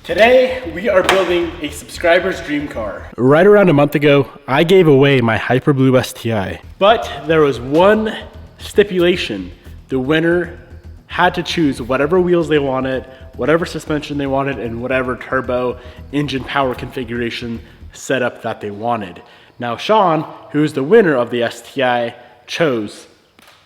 Today, we are building a subscriber's dream car. Right around a month ago, I gave away my Hyperblue STI, but there was one stipulation. The winner had to choose whatever wheels they wanted, whatever suspension they wanted, and whatever turbo engine power configuration setup that they wanted. Now, Sean, who is the winner of the STI, chose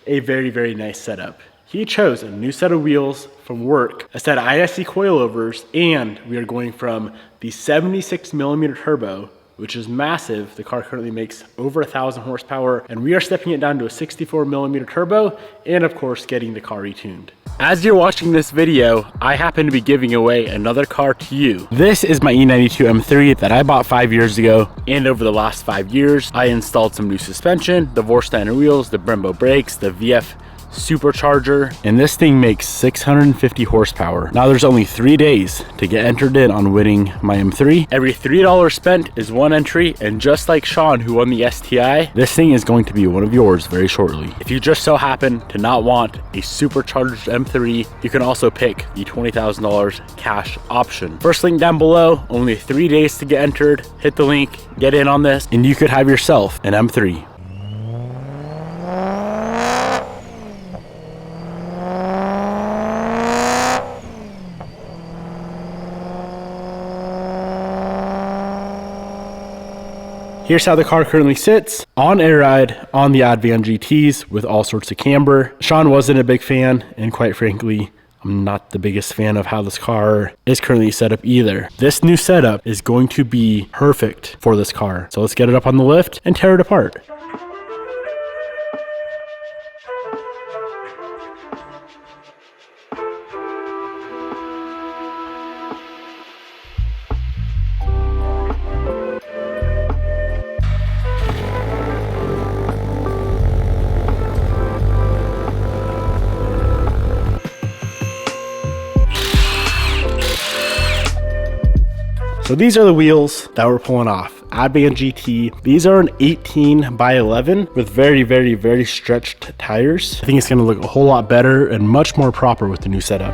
a very, very nice setup. He chose a new set of wheels from work, a set of ISC coilovers, and we are going from the 76mm turbo, which is massive. The car currently makes over 1,000 horsepower, and we are stepping it down to a 64mm turbo, and of course, getting the car retuned. As you're watching this video, I happen to be giving away another car to you. This is my E92 M3 that I bought 5 years ago, and over the last 5 years, I installed some new suspension, the Vorsteiner wheels, the Brembo brakes, the VF supercharger, and this thing makes 650 horsepower. Now there's only 3 days to get entered in on winning my M3. Every $3 spent is one entry, and just like Sean, who won the STI, this thing is going to be one of yours very shortly. If you just so happen to not want a supercharged M3, you can also pick the $20,000 cash option. First link down below, only 3 days to get entered. Hit the link, get in on this, and you could have yourself an M3. Here's how the car currently sits, on air ride, on the Advan GTs with all sorts of camber. Sean wasn't a big fan, and quite frankly, I'm not the biggest fan of how this car is currently set up either. This new setup is going to be perfect for this car. So let's get it up on the lift and tear it apart. So these are the wheels that we're pulling off. Advan GT. These are an 18x11 with very, very, very stretched tires. I think it's gonna look a whole lot better and much more proper with the new setup.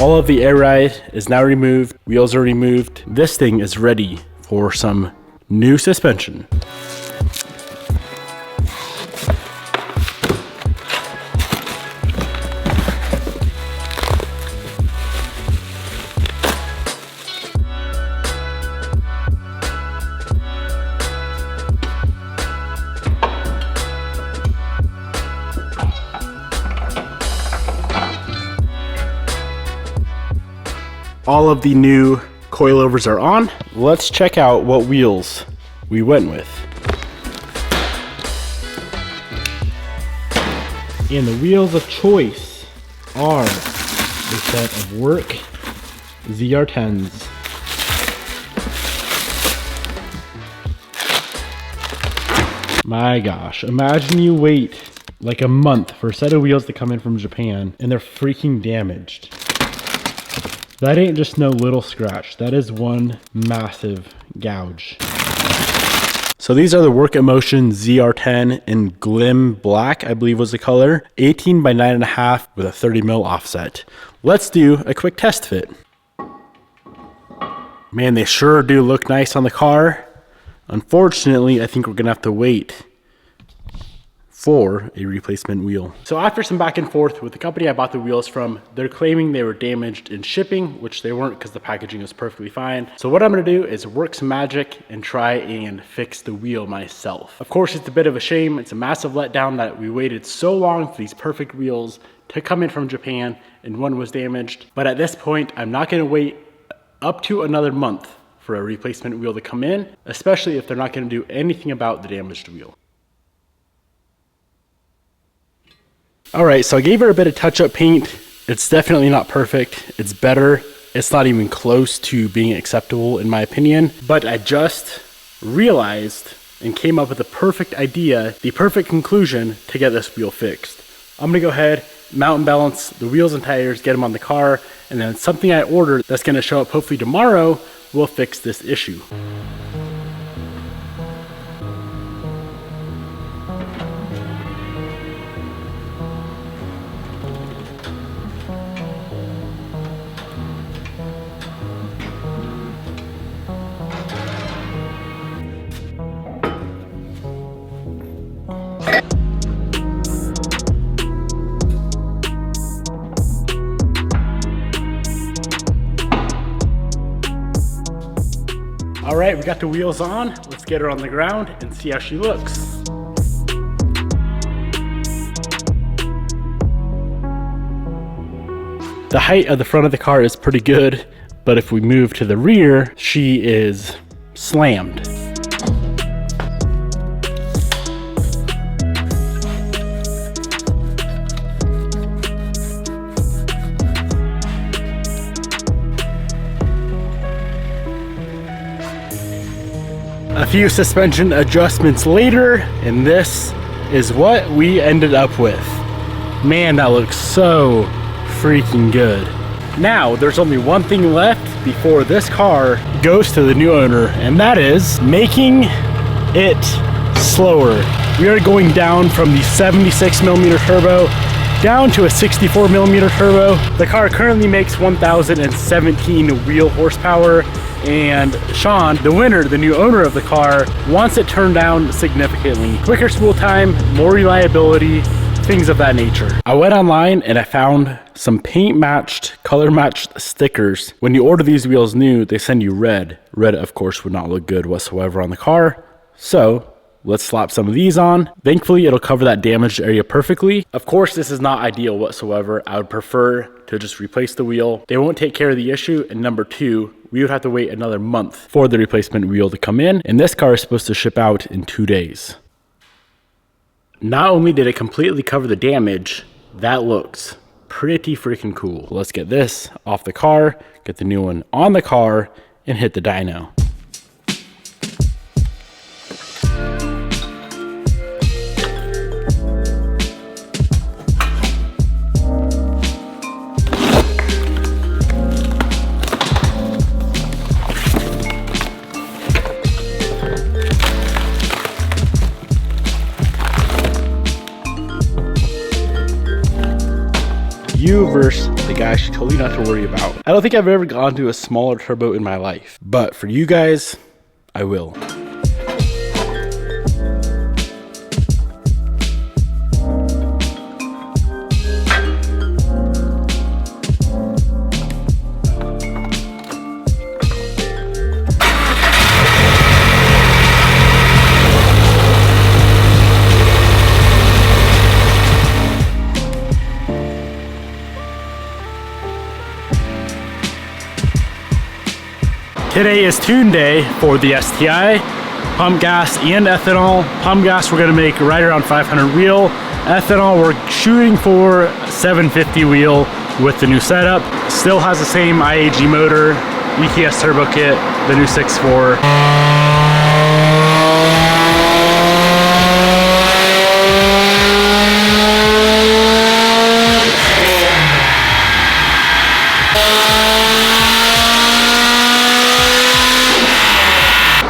All of the air ride is now removed, wheels are removed. This thing is ready for some new suspension. All of the new coilovers are on. Let's check out what wheels we went with. And the wheels of choice are a set of work ZR10s. My gosh, imagine you wait like a month for a set of wheels to come in from Japan and they're freaking damaged. That ain't just no little scratch. That is one massive gouge. So these are the Work Emotion ZR10 in Glim Black, I believe was the color. 18 by 9.5 with a 30mm offset. Let's do a quick test fit. Man, they sure do look nice on the car. Unfortunately, I think we're gonna have to wait for a replacement wheel. So after some back and forth with the company I bought the wheels from, they're claiming they were damaged in shipping, which they weren't because the packaging was perfectly fine. So what I'm gonna do is work some magic and try and fix the wheel myself. Of course, it's a bit of a shame. It's a massive letdown that we waited so long for these perfect wheels to come in from Japan and one was damaged. But at this point, I'm not gonna wait up to another month for a replacement wheel to come in, especially if they're not gonna do anything about the damaged wheel. All right, so I gave her a bit of touch-up paint. It's definitely not perfect. It's better. It's not even close to being acceptable in my opinion, but I just realized and came up with the perfect idea, the perfect conclusion to get this wheel fixed. I'm gonna go ahead, mount and balance the wheels and tires, get them on the car, and then something I ordered that's gonna show up hopefully tomorrow will fix this issue. All right, we got the wheels on. Let's get her on the ground and see how she looks. The height of the front of the car is pretty good, but if we move to the rear, she is slammed. A few suspension adjustments later, and this is what we ended up with. Man, that looks so freaking good. Now, there's only one thing left before this car goes to the new owner, and that is making it slower. We are going down from the 76mm turbo down to a 64mm turbo. The car currently makes 1,017 wheel horsepower, and Sean, the winner, the new owner of the car, wants it turned down significantly. Quicker spool time, more reliability, things of that nature. I went online and I found some paint matched, color matched stickers. When you order these wheels new, they send you red. Red, of course, would not look good whatsoever on the car. So let's slap some of these on. Thankfully, it'll cover that damaged area perfectly. Of course, this is not ideal whatsoever. I would prefer to just replace the wheel. They won't take care of the issue. And number two, we would have to wait another month for the replacement wheel to come in. And this car is supposed to ship out in 2 days. Not only did it completely cover the damage, that looks pretty freaking cool. Let's get this off the car, get the new one on the car, and hit the dyno. You versus the guy she told you not to worry about. I don't think I've ever gone to a smaller turbo in my life, but for you guys, I will. Today is tune day for the STI, pump gas and ethanol. Pump gas we're gonna make right around 500 wheel. Ethanol we're shooting for 750 wheel with the new setup. Still has the same IAG motor, ETS turbo kit, the new 6.4.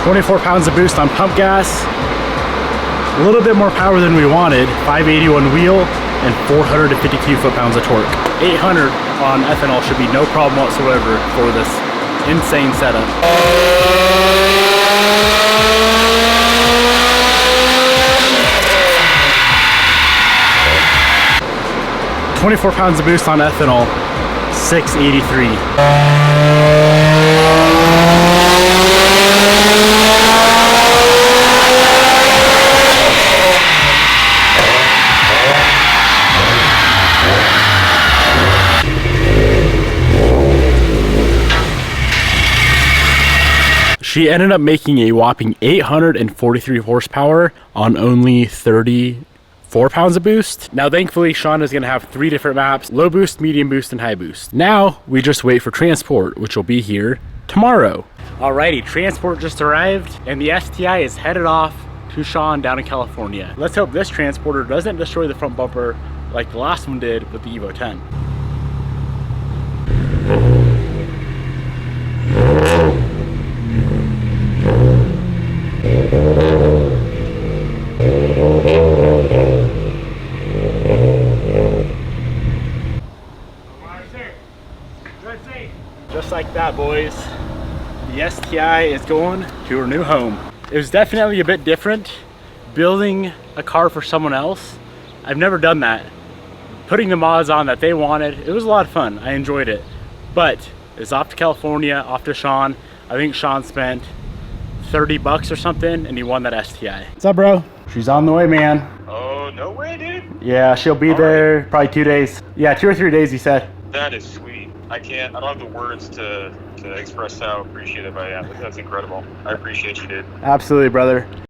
24 pounds of boost on pump gas, a little bit more power than we wanted, 581 wheel and 452 foot-pounds of torque. 800 on ethanol should be no problem whatsoever for this insane setup. 24 pounds of boost on ethanol, 683. She ended up making a whopping 843 horsepower on only 33 4 pounds of boost. Now, thankfully, Sean is gonna have 3 different maps: low boost, medium boost, and high boost. Now, we just wait for transport, which will be here tomorrow. Alrighty, transport just arrived, and the STI is headed off to Sean down in California. Let's hope this transporter doesn't destroy the front bumper like the last one did with the Evo 10. Just like that, boys. The STI is going to her new home. It was definitely a bit different building a car for someone else. I've never done that. Putting the mods on that they wanted, it was a lot of fun. I enjoyed it. But it's off to California, off to Sean. I think Sean spent 30 bucks or something and he won that STI. What's up, bro? She's on the way, man. Oh, no way, dude. Yeah, she'll be there probably 2 days. Yeah, 2 or 3 days, he said. That is sweet. I don't have the words to express how appreciative I am. That's incredible. I appreciate you, dude. Absolutely, brother.